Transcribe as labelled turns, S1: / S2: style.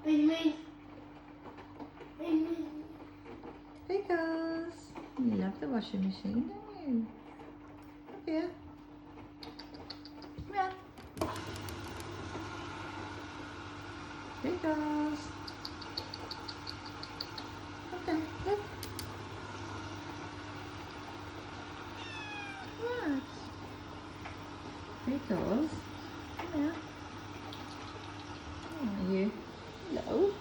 S1: Because you love the washing machine, don't you? Up here. Come here. Because. Okay, look. What? Because. Come here. How are you? Hello.